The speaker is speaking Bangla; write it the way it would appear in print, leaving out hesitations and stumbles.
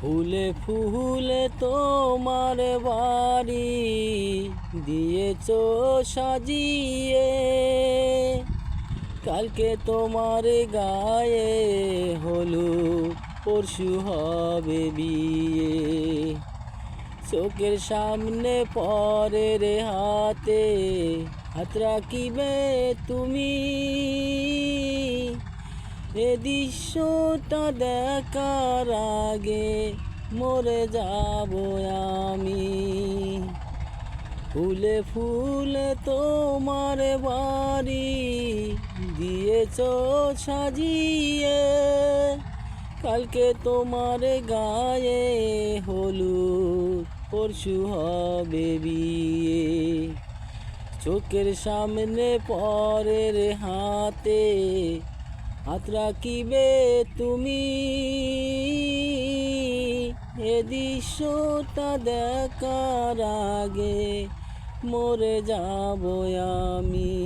ফুলে ফুলে তোমার বাড়ি দিয়েছো সাজিয়ে, কালকে তোমার গায়ে হলুদ পরশু হবে বিয়ে। চোখের সামনে পরের হাতে হাত রাখিবে তুমি, এ দৃশ্যটা দেখার আগে মরে যাব আমি। ফুলে ফুলে তোমার বাড়ি দিয়েছো সাজিয়ে, কালকে তোমার গায়ে হলুদ পরশু হবে বিয়ে। চোখের সামনে পরের হাতে হাত রাখিবে তুমি, এ দৃশ্যটা দেখার আগে মরে যাব আমি।